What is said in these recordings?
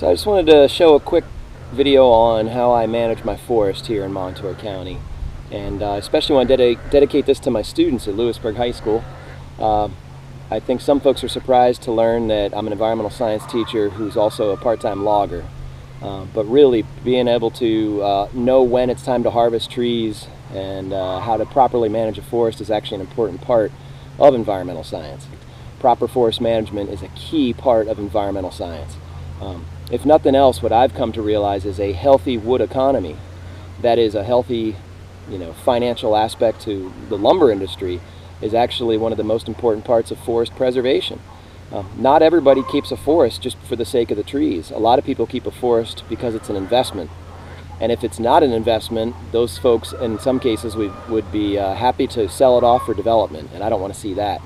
So I just wanted to show a quick video on how I manage my forest here in Montour County, and especially want to dedicate this to my students at Lewisburg High School. I think some folks are surprised to learn that I'm an environmental science teacher who's also a part-time logger, but really being able to know when it's time to harvest trees and how to properly manage a forest is actually an important part of environmental science. Proper forest management is a key part of environmental science. If nothing else, what I've come to realize is a healthy wood economy, that is a healthy, financial aspect to the lumber industry, is actually one of the most important parts of forest preservation. Not everybody keeps a forest just for the sake of the trees. A lot of people keep a forest because it's an investment. And if it's not an investment, those folks in some cases would be happy to sell it off for development, and I don't want to see that.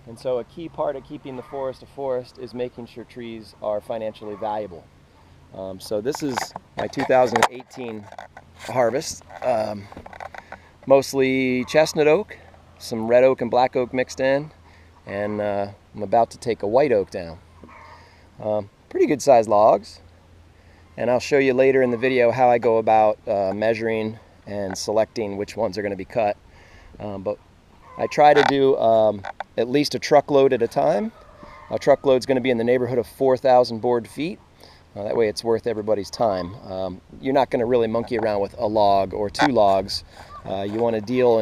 And so a key part of keeping the forest a forest is making sure trees are financially valuable. So this is my 2018 harvest. Mostly chestnut oak, some red oak and black oak mixed in, and I'm about to take a white oak down. Pretty good sized logs, and I'll show you later in the video how I go about measuring and selecting which ones are going to be cut. But I try to do at least a truckload at a time. A truckload is going to be in the neighborhood of 4,000 board feet. That way it's worth everybody's time. You're not going to really monkey around with a log or two logs. You want to deal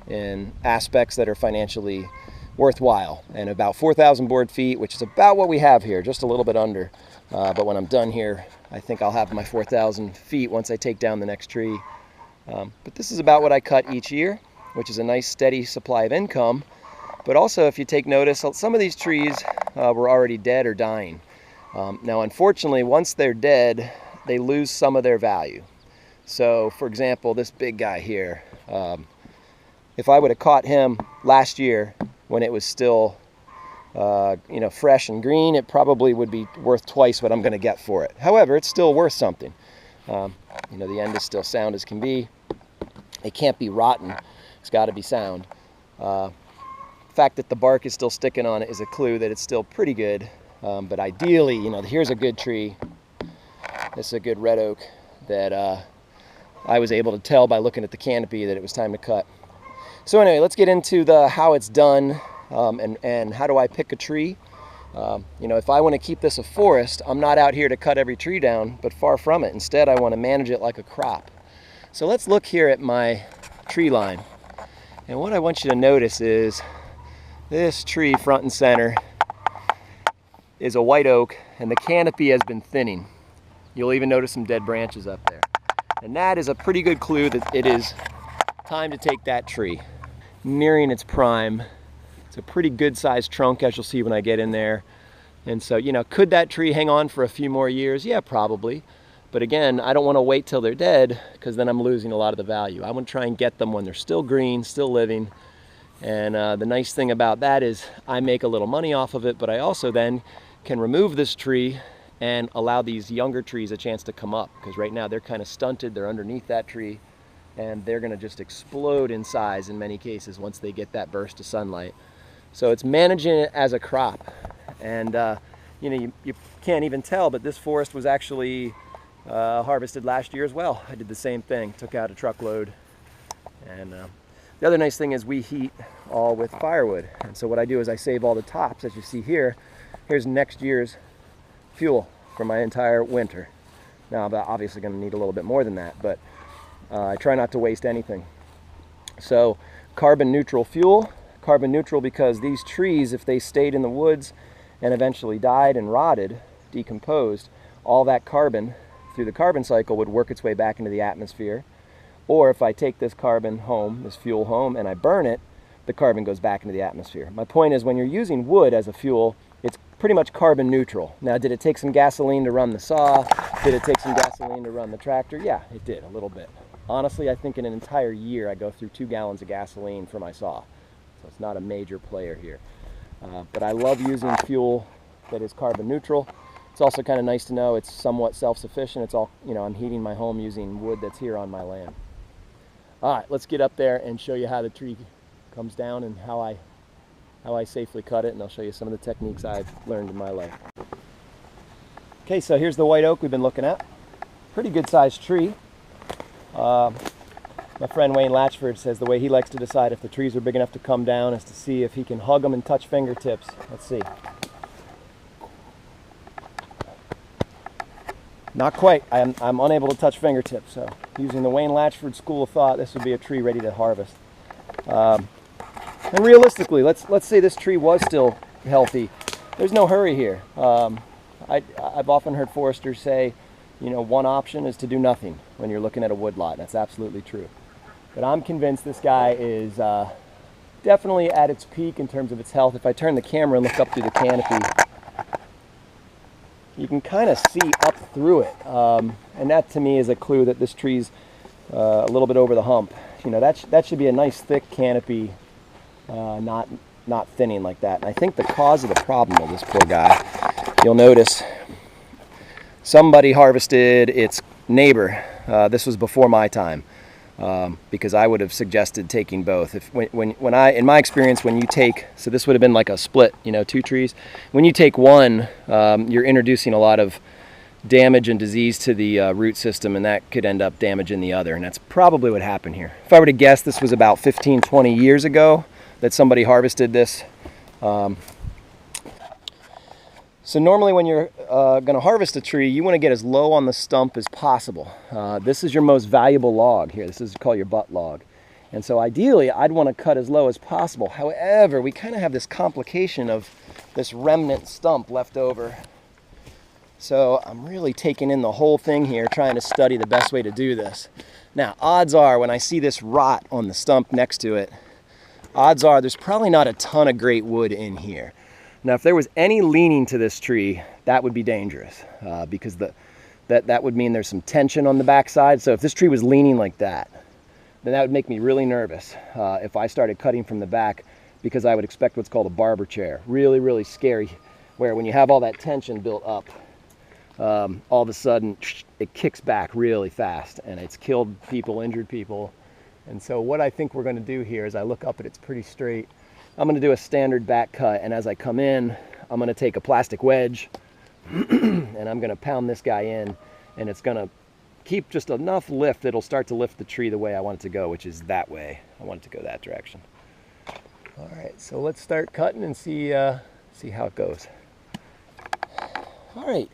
in aspects that are financially worthwhile. And about 4,000 board feet, which is about what we have here, just a little bit under. But when I'm done here, I think I'll have my 4,000 feet once I take down the next tree. But this is about what I cut each year, which is a nice steady supply of income. But also, if you take notice, some of these trees were already dead or dying. Now, unfortunately, once they're dead, they lose some of their value. So, for example, this big guy here, if I would have caught him last year when it was still, fresh and green, it probably would be worth twice what I'm going to get for it. However, it's still worth something. The end is still sound as can be. It can't be rotten. It's got to be sound. The fact that the bark is still sticking on it is a clue that it's still pretty good. But ideally, here's a good tree. This is a good red oak that I was able to tell by looking at the canopy that it was time to cut. So anyway, let's get into how it's done and how do I pick a tree. If I want to keep this a forest, I'm not out here to cut every tree down, but far from it. Instead, I want to manage it like a crop. So let's look here at my tree line. And what I want you to notice is this tree front and center is a white oak, and the canopy has been thinning. You'll even notice some dead branches up there. And that is a pretty good clue that it is time to take that tree. Nearing its prime. It's a pretty good sized trunk, as you'll see when I get in there. And so, could that tree hang on for a few more years? Yeah, probably. But again, I don't want to wait till they're dead, because then I'm losing a lot of the value. I want to try and get them when they're still green, still living. And the nice thing about that is I make a little money off of it, but I also then can remove this tree and allow these younger trees a chance to come up, because right now they're kind of stunted. They're underneath that tree, and they're going to just explode in size in many cases once they get that burst of sunlight. So it's managing it as a crop. And you can't even tell, but this forest was actually harvested last year as well. I did the same thing, took out a truckload. And the other nice thing is we heat all with firewood. And so what I do is I save all the tops, as you see here. Here's next year's fuel for my entire winter. Now, I'm obviously going to need a little bit more than that, but I try not to waste anything. So carbon neutral fuel. Carbon neutral because these trees, if they stayed in the woods and eventually died and rotted, decomposed, all that carbon through the carbon cycle would work its way back into the atmosphere. Or if I take this carbon home, this fuel home, and I burn it, the carbon goes back into the atmosphere. My point is, when you're using wood as a fuel, it's pretty much carbon neutral. Now, did it take some gasoline to run the saw? Did it take some gasoline to run the tractor? Yeah, it did, a little bit. Honestly, I think in an entire year I go through 2 gallons of gasoline for my saw. So it's not a major player here. But I love using fuel that is carbon neutral. It's also kind of nice to know it's somewhat self-sufficient. It's all, I'm heating my home using wood that's here on my land. All right, let's get up there and show you how the tree comes down and how I safely cut it, and I'll show you some of the techniques I've learned in my life. Okay, so here's the white oak we've been looking at. Pretty good sized tree. My friend Wayne Latchford says the way he likes to decide if the trees are big enough to come down is to see if he can hug them and touch fingertips. Let's see. Not quite. I'm unable to touch fingertips, so using the Wayne Latchford school of thought, this would be a tree ready to harvest. And realistically, let's say this tree was still healthy. There's no hurry here. I've often heard foresters say, you know, one option is to do nothing when you're looking at a woodlot, and that's absolutely true. But I'm convinced this guy is definitely at its peak in terms of its health. If I turn the camera and look up through the canopy, you can kind of see up through it. And that to me is a clue that this tree's a little bit over the hump. You know, that should be a nice thick canopy, not thinning like that. And I think the cause of the problem of this poor guy, you'll notice somebody harvested its neighbor. This was before my time, because I would have suggested taking both. In my experience, when you take, so this would have been like a split, you know, 2 trees. When you take one, you're introducing a lot of damage and disease to the root system, and that could end up damaging the other, and that's probably what happened here. If I were to guess, this was about 15-20 years ago that somebody harvested this. So normally when you're going to harvest a tree, you want to get as low on the stump as possible. This is your most valuable log here. This is called your butt log. And so ideally, I'd want to cut as low as possible. However, we kind of have this complication of this remnant stump left over. So I'm really taking in the whole thing here, trying to study the best way to do this. Now, odds are when I see this rot on the stump next to it, odds are there's probably not a ton of great wood in here. Now, if there was any leaning to this tree, that would be dangerous, because that would mean there's some tension on the backside. So if this tree was leaning like that, then that would make me really nervous if I started cutting from the back, because I would expect what's called a barber chair. Really, really scary, where when you have all that tension built up, all of a sudden it kicks back really fast, and it's killed people, injured people. And so what I think we're going to do here is I look up and it's pretty straight. I'm going to do a standard back cut, and as I come in, I'm going to take a plastic wedge and I'm going to pound this guy in, and it's going to keep just enough lift that it'll start to lift the tree the way I want it to go, which is that way. I want it to go that direction. All right, so let's start cutting and see how it goes. All right,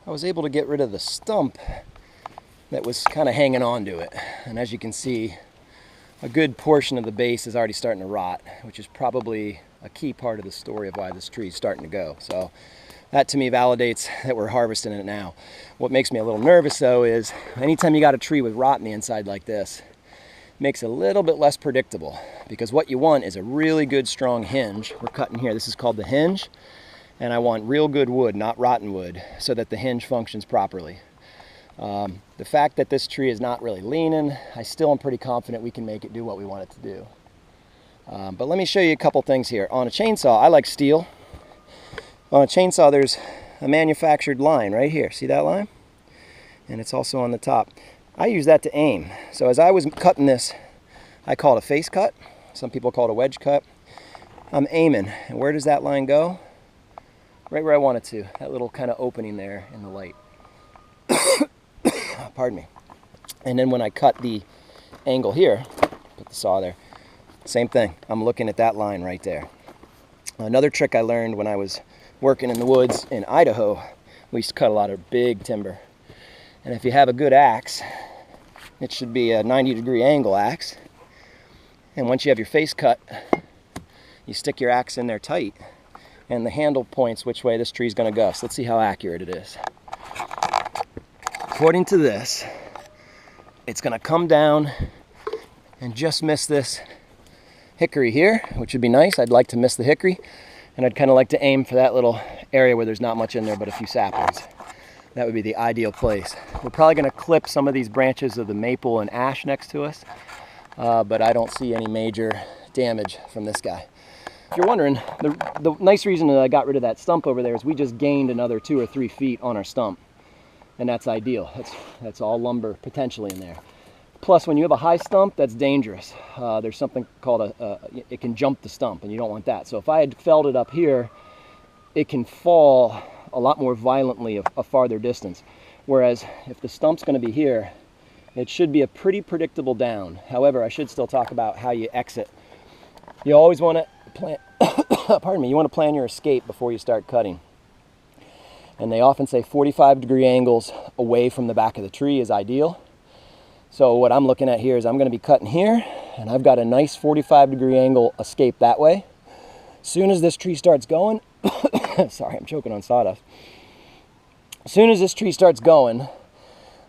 I was able to get rid of the stump that was kind of hanging on to it, and as you can see, a good portion of the base is already starting to rot, which is probably a key part of the story of why this tree is starting to go. So that to me validates that we're harvesting it now. What makes me a little nervous though is anytime you got a tree with rot in the inside like this, it makes it a little bit less predictable, because what you want is a really good strong hinge. We're cutting here, this is called the hinge, and I want real good wood, not rotten wood, so that the hinge functions properly. The fact that this tree is not really leaning, I still am pretty confident we can make it do what we want it to do. But let me show you a couple things here. On a chainsaw, I like steel. On a chainsaw, there's a manufactured line right here. See that line? And it's also on the top. I use that to aim. So as I was cutting this, I call it a face cut. Some people call it a wedge cut. I'm aiming. And where does that line go? Right where I want it to. That little kind of opening there in the light. Pardon me. And then when I cut the angle here, put the saw there, same thing. I'm looking at that line right there. Another trick I learned when I was working in the woods in Idaho, we used to cut a lot of big timber. And if you have a good axe, it should be a 90-degree angle axe. And once you have your face cut, you stick your axe in there tight, and the handle points which way this tree is going to go. So let's see how accurate it is. According to this, it's going to come down and just miss this hickory here, which would be nice. I'd like to miss the hickory, and I'd kind of like to aim for that little area where there's not much in there but a few saplings. That would be the ideal place. We're probably going to clip some of these branches of the maple and ash next to us, but I don't see any major damage from this guy. If you're wondering, the nice reason that I got rid of that stump over there is we just gained another 2 or 3 feet on our stump. And that's ideal. That's all lumber potentially in there. Plus, when you have a high stump, that's dangerous. There's something called it can jump the stump, and you don't want that. So if I had felled it up here, it can fall a lot more violently a farther distance. Whereas if the stump's going to be here, it should be a pretty predictable down. However, I should still talk about how you exit. You always want to plan, pardon me, you want to plan your escape before you start cutting. And they often say 45-degree angles away from the back of the tree is ideal. So what I'm looking at here is I'm going to be cutting here, and I've got a nice 45-degree angle escape that way. As soon as this tree starts going, sorry, I'm choking on sawdust. As soon as this tree starts going,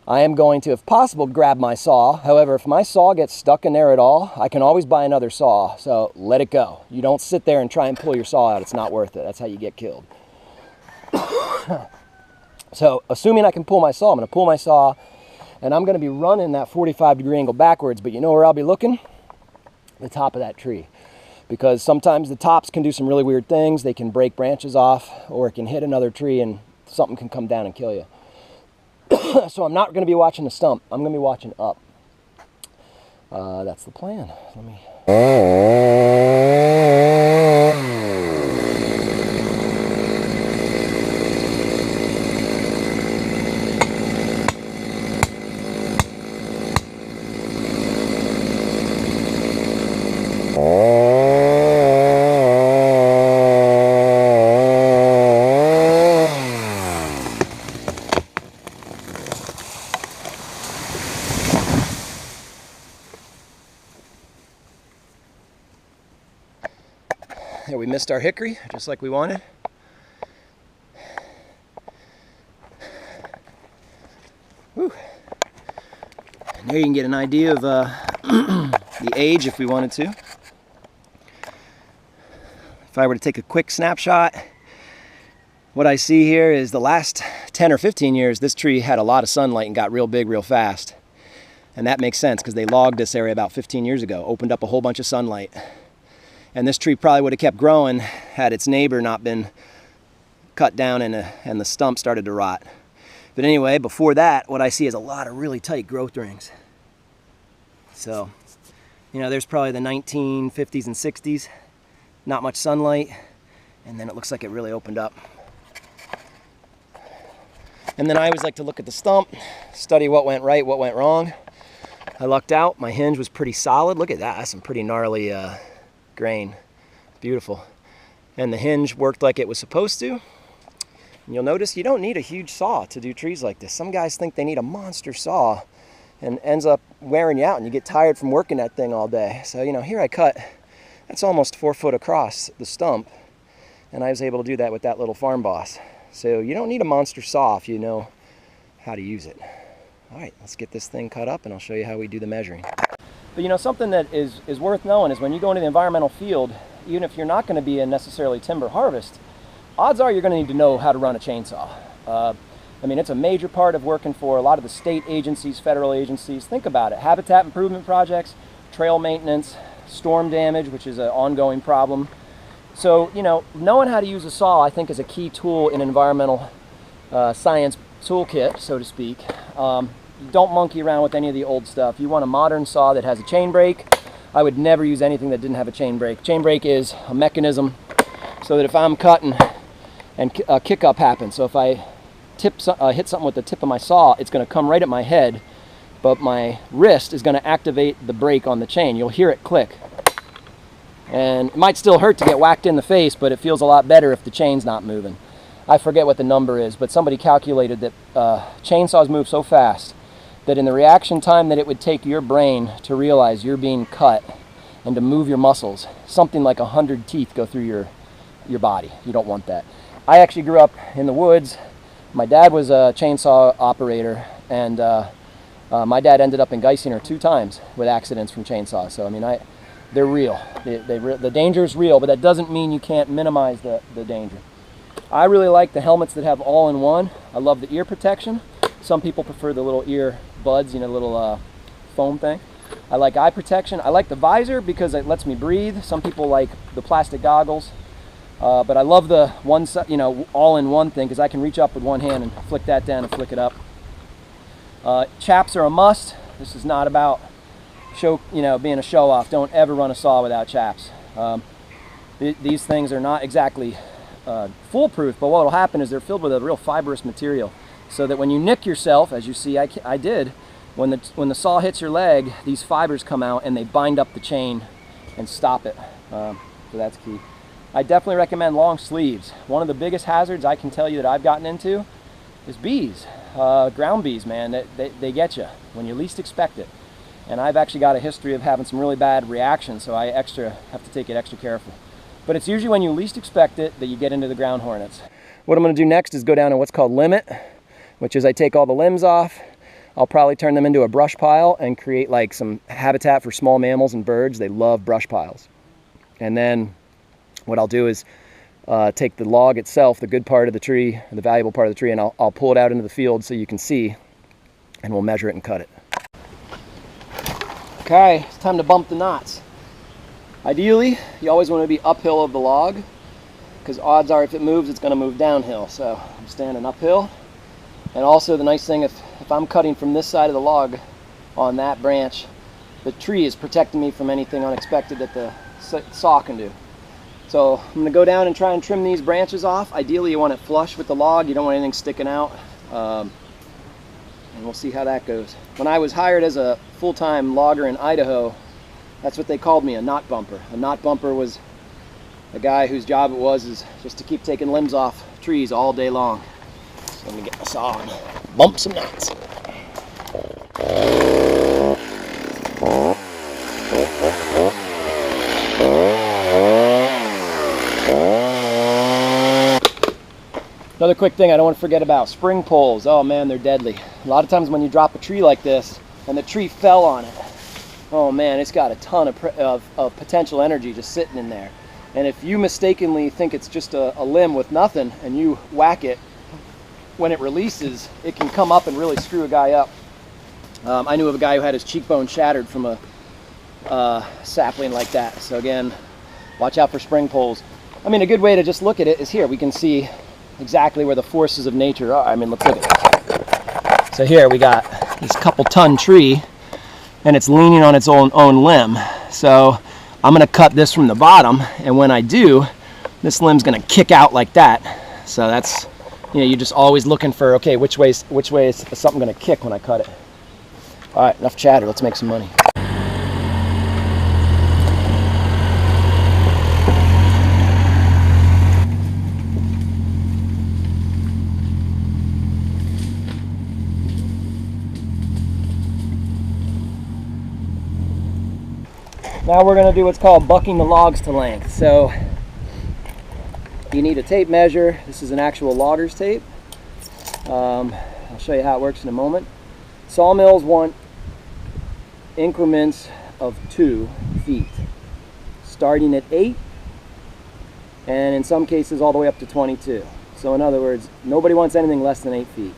I am going to, if possible, grab my saw. However, if my saw gets stuck in there at all, I can always buy another saw. So let it go. You don't sit there and try and pull your saw out. It's not worth it. That's how you get killed. So assuming I can pull my saw, I'm going to pull my saw, and I'm going to be running that 45-degree angle backwards. But you know where I'll be looking? The top of that tree. Because sometimes the tops can do some really weird things. They can break branches off, or it can hit another tree and something can come down and kill you. So I'm not going to be watching the stump. I'm going to be watching up. That's the plan. Let me... There, we missed our hickory, just like we wanted. Whew. And there you can get an idea of the age if we wanted to. If I were to take a quick snapshot, what I see here is the last 10 or 15 years, this tree had a lot of sunlight and got real big real fast. And that makes sense because they logged this area about 15 years ago, opened up a whole bunch of sunlight. And this tree probably would have kept growing had its neighbor not been cut down and the stump started to rot. But anyway, before that, what I see is a lot of really tight growth rings. So, you know, there's probably the 1950s and 60s, not much sunlight, and then it looks like it really opened up. And then I always like to look at the stump, study what went right, what went wrong. I lucked out, my hinge was pretty solid. Look at that, that's some pretty gnarly grain. Beautiful. And the hinge worked like it was supposed to. And you'll notice you don't need a huge saw to do trees like this. Some guys think they need a monster saw and ends up wearing you out and you get tired from working that thing all day. So, you know, here I cut, that's almost 4 foot across the stump, and I was able to do that with that little Farm Boss. So you don't need a monster saw if you know how to use it. All right, let's get this thing cut up and I'll show you how we do the measuring. But you know, something that is worth knowing is when you go into the environmental field, even if you're not going to be in necessarily timber harvest, odds are you're going to need to know how to run a chainsaw. I mean, it's a major part of working for a lot of the state agencies, federal agencies. Think about it. Habitat improvement projects, trail maintenance, storm damage, which is an ongoing problem. So, you know, knowing how to use a saw, I think, is a key tool in environmental science toolkit, so to speak. Don't monkey around with any of the old stuff. You want a modern saw that has a chain brake. I would never use anything that didn't have a chain brake. Chain brake is a mechanism so that if I'm cutting and a kick up happens, so if I hit something with the tip of my saw, it's going to come right at my head, but my wrist is going to activate the brake on the chain. You'll hear it click. And it might still hurt to get whacked in the face, but it feels a lot better if the chain's not moving. I forget what the number is, but somebody calculated that chainsaws move so fast that in the reaction time that it would take your brain to realize you're being cut and to move your muscles, something like 100 teeth go through your body. You don't want that. I actually grew up in the woods. My dad was a chainsaw operator, and my dad ended up in Geisinger 2 times with accidents from chainsaws. So, I mean, they're real. The danger is real, but that doesn't mean you can't minimize the danger. I really like the helmets that have all-in-one. I love the ear protection. Some people prefer the little ear buds, you know, little foam thing. I like eye protection. I like the visor because it lets me breathe. Some people like the plastic goggles. But I love the one, you know, all-in-one thing because I can reach up with one hand and flick that down and flick it up. Chaps are a must. This is not about being a show-off. Don't ever run a saw without chaps. These things are not exactly foolproof, but what will happen is they're filled with a real fibrous material, so that when you nick yourself, as you see I did, when the saw hits your leg, these fibers come out and they bind up the chain and stop it. So that's key. I definitely recommend long sleeves. One of the biggest hazards I can tell you that I've gotten into is bees. Ground bees, man, they get you when you least expect it. And I've actually got a history of having some really bad reactions, so I have to take it extra careful. But it's usually when you least expect it that you get into the ground hornets. What I'm going to do next is go down to what's called limit, which is I take all the limbs off. I'll probably turn them into a brush pile and create like some habitat for small mammals and birds. They love brush piles. And then what I'll do is take the log itself, the good part of the tree, the valuable part of the tree, and I'll pull it out into the field so you can see, and we'll measure it and cut it. Okay, it's time to bump the knots. Ideally, you always want to be uphill of the log, because odds are if it moves, it's going to move downhill. So I'm standing uphill. And also the nice thing, if I'm cutting from this side of the log on that branch, the tree is protecting me from anything unexpected that the saw can do. So I'm going to go down and try and trim these branches off. Ideally you want it flush with the log, you don't want anything sticking out. And we'll see how that goes. When I was hired as a full-time logger in Idaho, that's what they called me, a knot bumper. A knot bumper was a guy whose job it was is just to keep taking limbs off trees all day long. So I'm going to get my saw and bump some knots. Another quick thing I don't want to forget about, spring poles. Oh man, they're deadly. A lot of times when you drop a tree like this and the tree fell on it, oh man, it's got a ton of potential energy just sitting in there. And if you mistakenly think it's just a limb with nothing and you whack it, when it releases, it can come up and really screw a guy up. I knew of a guy who had his cheekbone shattered from a sapling like that. So again, watch out for spring poles. I mean, a good way to just look at it is here. We can see exactly where the forces of nature are. I mean, let's look at this. So here we got this couple-ton tree, and it's leaning on its own limb. So I'm going to cut this from the bottom, and when I do, this limb's going to kick out like that. So that's, you know, you're just always looking for, okay, which way is something going to kick when I cut it. All right, enough chatter. Let's make some money. Now we're going to do what's called bucking the logs to length. So you need a tape measure. This is an actual logger's tape. I'll show you how it works in a moment. Sawmills want increments of 2 feet, starting at 8, and in some cases all the way up to 22. So in other words, nobody wants anything less than 8 feet.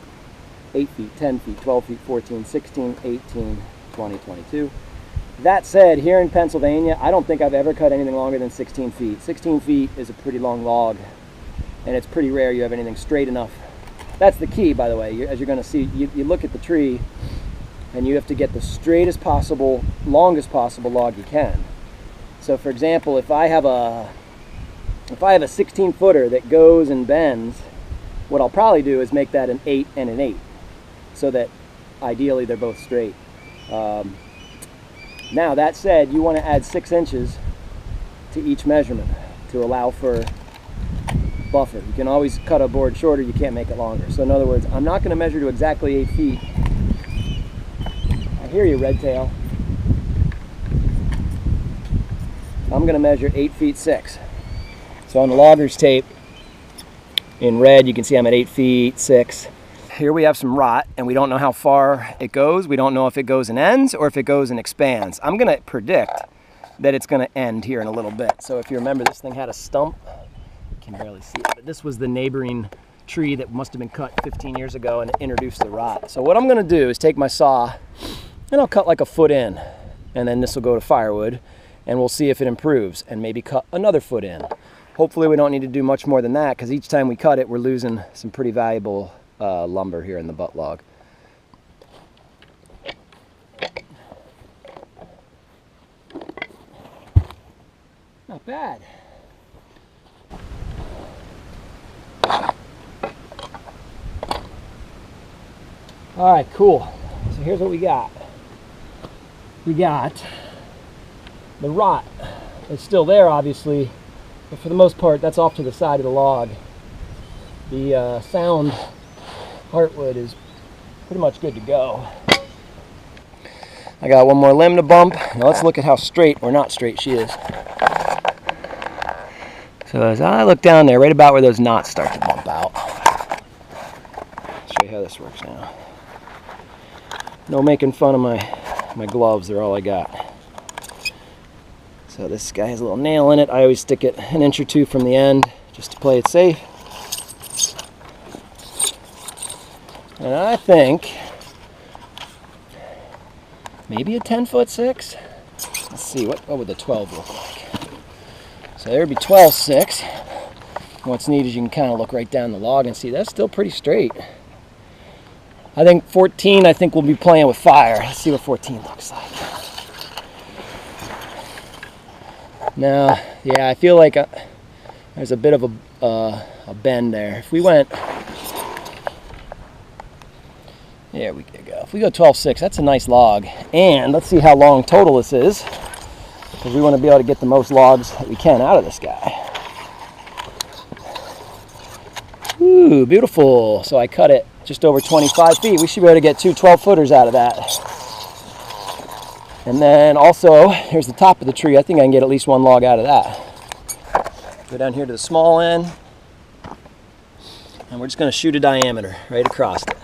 8 feet, 10 feet, 12 feet, 14, 16, 18, 20, 22. That said, here in Pennsylvania, I don't think I've ever cut anything longer than 16 feet. 16 feet is a pretty long log, and it's pretty rare you have anything straight enough. That's the key, by the way. As you're going to see, you look at the tree, and you have to get the straightest possible, longest possible log you can. So for example, if I have a 16-footer that goes and bends, what I'll probably do is make that an 8 and an 8, so that ideally they're both straight. Now that said, you want to add 6 inches to each measurement to allow for buffer. You can always cut a board shorter, you can't make it longer. So in other words, I'm not going to measure to exactly 8 feet. I hear you, red tail. I'm going to measure 8 feet 6. So on the logger's tape, in red, you can see I'm at 8 feet 6. Here we have some rot, and we don't know how far it goes. We don't know if it goes and ends or if it goes and expands. I'm going to predict that it's going to end here in a little bit. So if you remember, this thing had a stump. You can barely see it, but this was the neighboring tree that must have been cut 15 years ago, and it introduced the rot. So what I'm going to do is take my saw, and I'll cut like a foot in, and then this will go to firewood, and we'll see if it improves, and maybe cut another foot in. Hopefully we don't need to do much more than that, because each time we cut it, we're losing some pretty valuable lumber here in the butt log. Not bad. All right, cool. So here's what we got. We got the rot. It's still there, obviously, but for the most part, that's off to the side of the log. The sound heartwood is pretty much good to go. I got one more limb to bump. Now let's look at how straight or not straight she is. So as I look down there, right about where those knots start to bump out. I'll show you how this works now. No making fun of my gloves, they're all I got. So this guy has a little nail in it. I always stick it an inch or two from the end just to play it safe. And I think maybe a 10-foot 6. Let's see, what would the 12 look like? So there would be 12/6. What's neat is you can kind of look right down the log and see that's still pretty straight. I think 14, I think we'll be playing with fire. Let's see what 14 looks like. Now, yeah, I feel like there's a bit of a bend there. If we went, there we go. If we go 12/6, that's a nice log. And let's see how long total this is, because we want to be able to get the most logs that we can out of this guy. Ooh, beautiful. So I cut it just over 25 feet. We should be able to get two 12-footers out of that. And then also, here's the top of the tree. I think I can get at least one log out of that. Go down here to the small end. And we're just going to shoot a diameter right across it.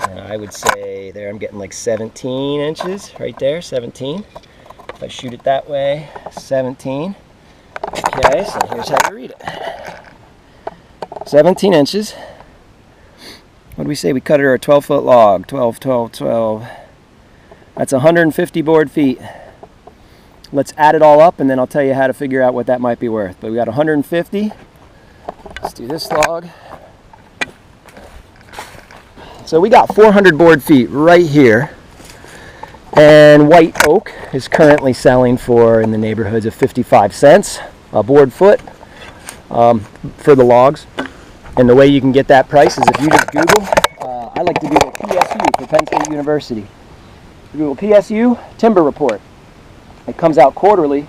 And I would say there I'm getting like 17 inches right there, 17. If I shoot it that way, 17. Okay, so here's how you read it. 17 inches. What do we say? We cut it or a 12-foot log. 12, 12, 12. That's 150 board feet. Let's add it all up and then I'll tell you how to figure out what that might be worth. But we got 150. Let's do this log. So we got 400 board feet right here. And white oak is currently selling for in the neighborhoods of 55 cents a board foot for the logs. And the way you can get that price is if you just Google, I like to Google PSU for Penn State University. Google PSU Timber Report. It comes out quarterly,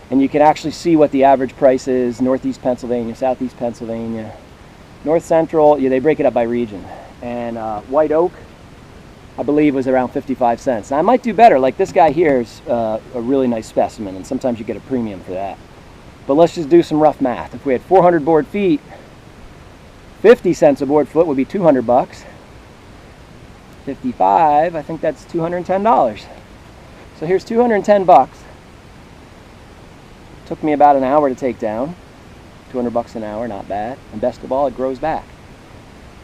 and you can actually see what the average price is. Northeast Pennsylvania, Southeast Pennsylvania, North Central. Yeah, they break it up by region. And white oak, I believe, was around 55 cents. Now, I might do better. Like this guy here is a really nice specimen, and sometimes you get a premium for that. But let's just do some rough math. If we had 400 board feet, 50 cents a board foot would be 200 bucks. 55, I think that's $210. So here's 210 bucks. Took me about an hour to take down. 200 bucks an hour, not bad. And best of all, it grows back.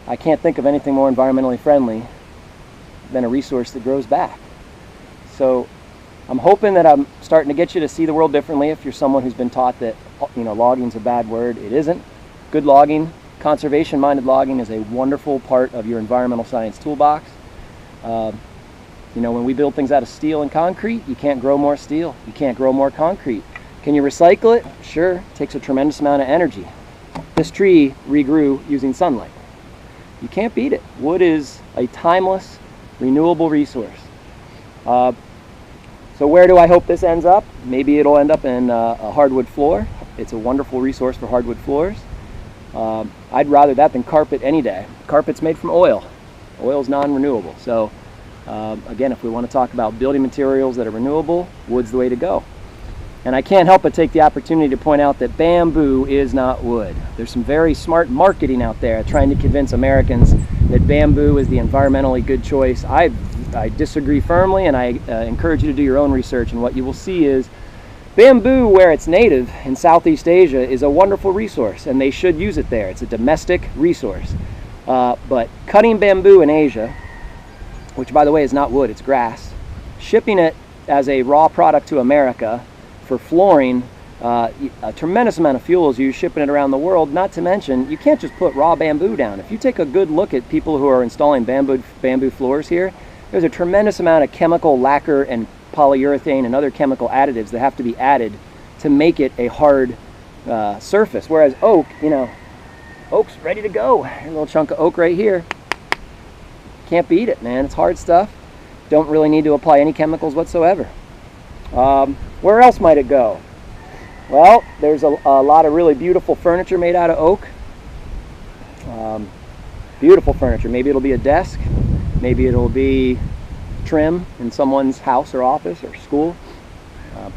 I can't think of anything more environmentally friendly than a resource that grows back. So I'm hoping that I'm starting to get you to see the world differently. If you're someone who's been taught that, you know, logging's a bad word, it isn't. Good logging, conservation-minded logging is a wonderful part of your environmental science toolbox. You know, when we build things out of steel and concrete, you can't grow more steel. You can't grow more concrete. Can you recycle it? Sure. It takes a tremendous amount of energy. This tree regrew using sunlight. You can't beat it. Wood is a timeless, renewable resource. So where do I hope this ends up? Maybe it'll end up in a hardwood floor. It's a wonderful resource for hardwood floors. I'd rather that than carpet any day. Carpet's made from oil. Oil is non-renewable. So again, if we want to talk about building materials that are renewable, wood's the way to go. And I can't help but take the opportunity to point out that bamboo is not wood. There's some very smart marketing out there trying to convince Americans that bamboo is the environmentally good choice. I disagree firmly, and I encourage you to do your own research. And what you will see is bamboo, where it's native in Southeast Asia, is a wonderful resource, and they should use it there. It's a domestic resource. But cutting bamboo in Asia, which by the way is not wood, it's grass, shipping it as a raw product to America for flooring, a tremendous amount of fuel is used shipping it around the world. Not to mention, you can't just put raw bamboo down. If you take a good look at people who are installing bamboo floors here, there's a tremendous amount of chemical lacquer and polyurethane and other chemical additives that have to be added to make it a hard surface. Whereas oak, you know, oak's ready to go. Here's a little chunk of oak right here. Can't beat it, man. It's hard stuff. Don't really need to apply any chemicals whatsoever. Where else might it go? Well, there's a lot of really beautiful furniture made out of oak. Beautiful furniture. Maybe it'll be a desk. Maybe it'll be trim in someone's house or office or school.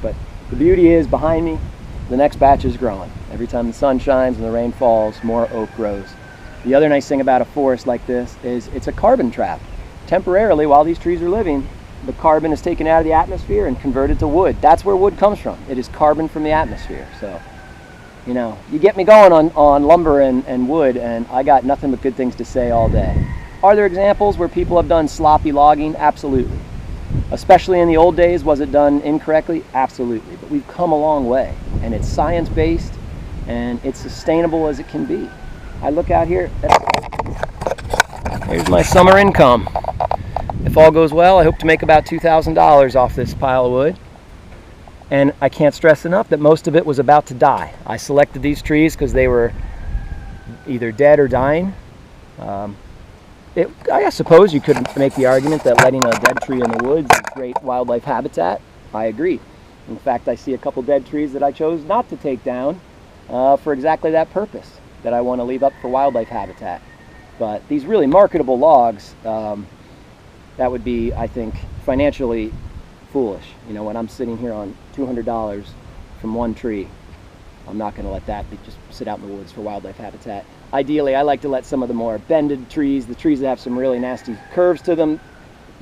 But the beauty is, behind me, the next batch is growing. Every time the sun shines and the rain falls, more oak grows. The other nice thing about a forest like this is it's a carbon trap. Temporarily, while these trees are living, the carbon is taken out of the atmosphere and converted to wood. That's where wood comes from. It is carbon from the atmosphere. So, you know, you get me going on lumber and wood, and I got nothing but good things to say all day. Are there examples where people have done sloppy logging? Absolutely. Especially in the old days, was it done incorrectly? Absolutely. But we've come a long way, and it's science-based, and it's sustainable as it can be. I look out here, here's my summer income. If all goes well, I hope to make about $2,000 off this pile of wood. And I can't stress enough that most of it was about to die. I selected these trees because they were either dead or dying. I suppose you could make the argument that letting a dead tree in the woods is great wildlife habitat. I agree. In fact, I see a couple dead trees that I chose not to take down for exactly that purpose, that I want to leave up for wildlife habitat. But these really marketable logs, that would be, I think, financially foolish. You know, when I'm sitting here on $200 from one tree, I'm not going to let that just sit out in the woods for wildlife habitat. Ideally, I like to let some of the more bended trees, the trees that have some really nasty curves to them,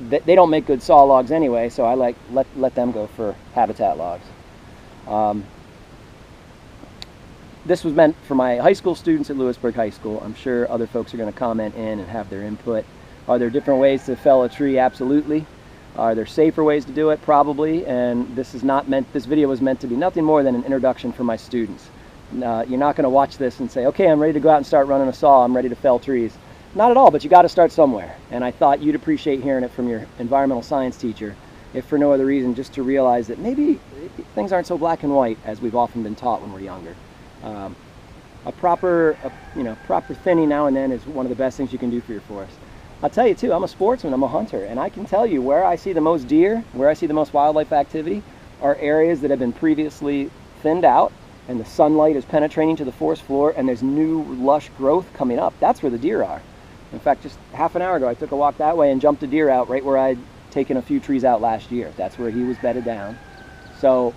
they don't make good saw logs anyway, so I like let them go for habitat logs. This was meant for my high school students at Lewisburg High School. I'm sure other folks are going to comment in and have their input. Are there different ways to fell a tree? Absolutely. Are there safer ways to do it? Probably. And this video was meant to be nothing more than an introduction for my students. You're not going to watch this and say, okay, I'm ready to go out and start running a saw. I'm ready to fell trees. Not at all, but you got to start somewhere. And I thought you'd appreciate hearing it from your environmental science teacher, if for no other reason, just to realize that maybe things aren't so black and white as we've often been taught when we're younger. A proper thinning now and then is one of the best things you can do for your forest. I'll tell you too, I'm a sportsman, I'm a hunter, and I can tell you where I see the most deer, where I see the most wildlife activity, are areas that have been previously thinned out, and the sunlight is penetrating to the forest floor, and there's new lush growth coming up. That's where the deer are. In fact, just half an hour ago, I took a walk that way and jumped a deer out right where I'd taken a few trees out last year. That's where he was bedded down. So,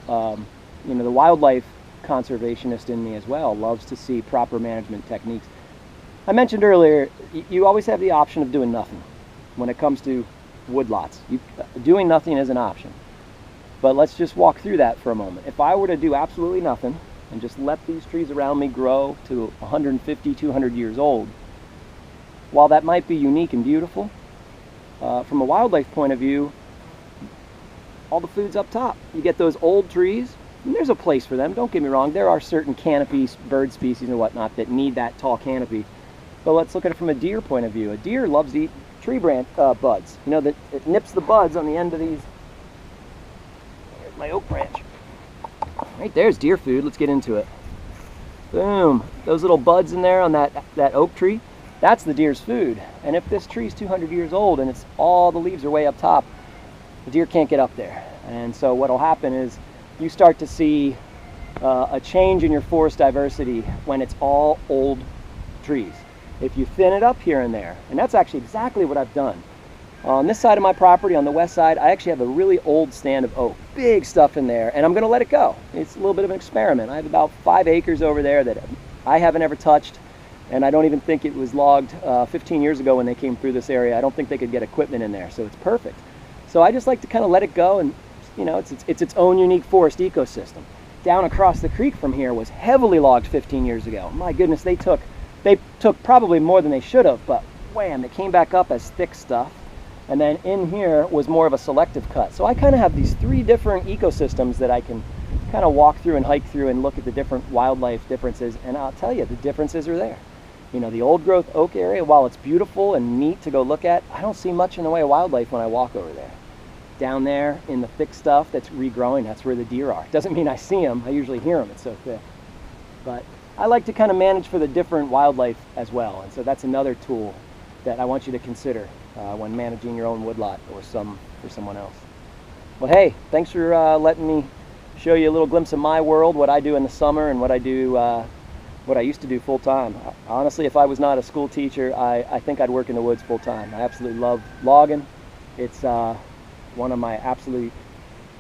you know, the wildlife conservationist in me as well loves to see proper management techniques. I mentioned earlier, you always have the option of doing nothing when it comes to woodlots. Doing nothing is an option. But let's just walk through that for a moment. If I were to do absolutely nothing and just let these trees around me grow to 150, 200 years old, while that might be unique and beautiful, from a wildlife point of view, all the food's up top. You get those old trees, and there's a place for them, don't get me wrong. There are certain canopy bird species and whatnot that need that tall canopy. But let's look at it from a deer point of view. A deer loves to eat tree branch buds. You know, that it nips the buds on the end of these. Here's my oak branch. Right there's deer food. Let's get into it. Boom. Those little buds in there on that oak tree, that's the deer's food. And if this tree's 200 years old and it's all the leaves are way up top, the deer can't get up there. And so what'll happen is you start to see a change in your forest diversity when it's all old trees. If you thin it up here and there, and that's actually exactly what I've done. On this side of my property, on the west side, I actually have a really old stand of oak. Big stuff in there, and I'm going to let it go. It's a little bit of an experiment. I have about 5 acres over there that I haven't ever touched, and I don't even think it was logged 15 years ago when they came through this area. I don't think they could get equipment in there, so it's perfect. So I just like to kind of let it go, and you know, it's its own unique forest ecosystem. Down across the creek from here was heavily logged 15 years ago. My goodness, they took probably more than they should have, but wham, it came back up as thick stuff. And then in here was more of a selective cut. So I kind of have these 3 different ecosystems that I can kind of walk through and hike through and look at the different wildlife differences. And I'll tell you, the differences are there. You know, the old growth oak area, while it's beautiful and neat to go look at, I don't see much in the way of wildlife when I walk over there. Down there in the thick stuff that's regrowing, that's where the deer are. Doesn't mean I see them, I usually hear them, it's so thick. But I like to kind of manage for the different wildlife as well, and so that's another tool that I want you to consider when managing your own woodlot or for someone else. Well, hey, thanks for letting me show you a little glimpse of my world, what I do in the summer and what I do, what I used to do full time. Honestly, if I was not a school teacher, I think I'd work in the woods full time. I absolutely love logging. It's one of my absolute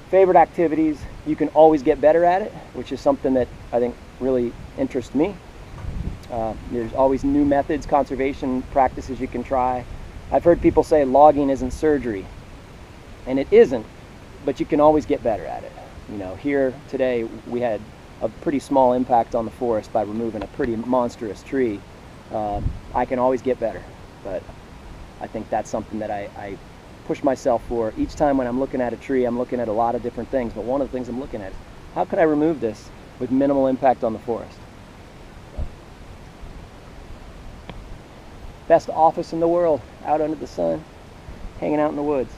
favorite activities. You can always get better at it, which is something that I think really interests me. There's always new methods, conservation practices you can try. I've heard people say logging isn't surgery, and it isn't, but you can always get better at it. You know, here today we had a pretty small impact on the forest by removing a pretty monstrous tree. I can always get better, but I think that's something that I push myself for. Each time when I'm looking at a tree, I'm looking at a lot of different things, but one of the things I'm looking at is how can I remove this with minimal impact on the forest? Best office in the world, out under the sun, hanging out in the woods.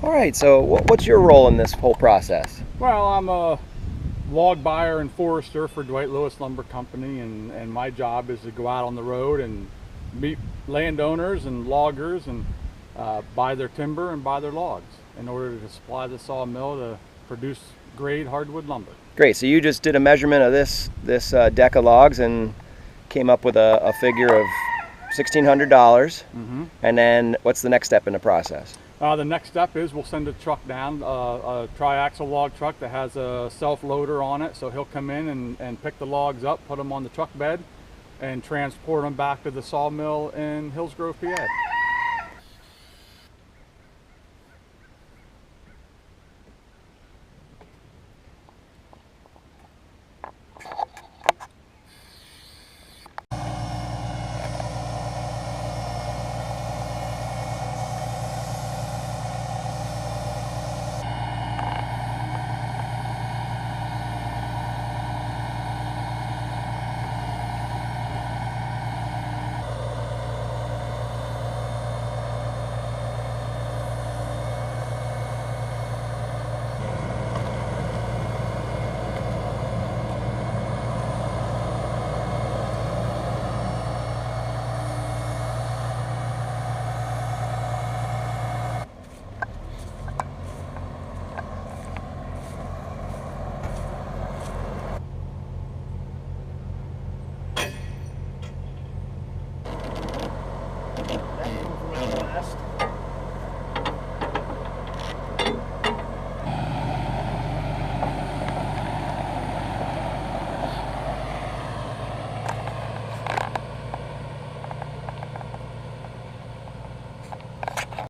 All right, so what's your role in this whole process? Well, I'm a log buyer and forester for Dwight Lewis Lumber Company, and my job is to go out on the road and meet landowners and loggers and buy their timber and buy their logs in order to supply the sawmill to produce grade hardwood lumber. Great, so you just did a measurement of this deck of logs and came up with a figure of $1,600. Mm-hmm. And then what's the next step in the process? The next step is we'll send a truck down, a triaxle log truck that has a self-loader on it, so he'll come in and pick the logs up, put them on the truck bed, and transport them back to the sawmill in Hillsgrove, PA.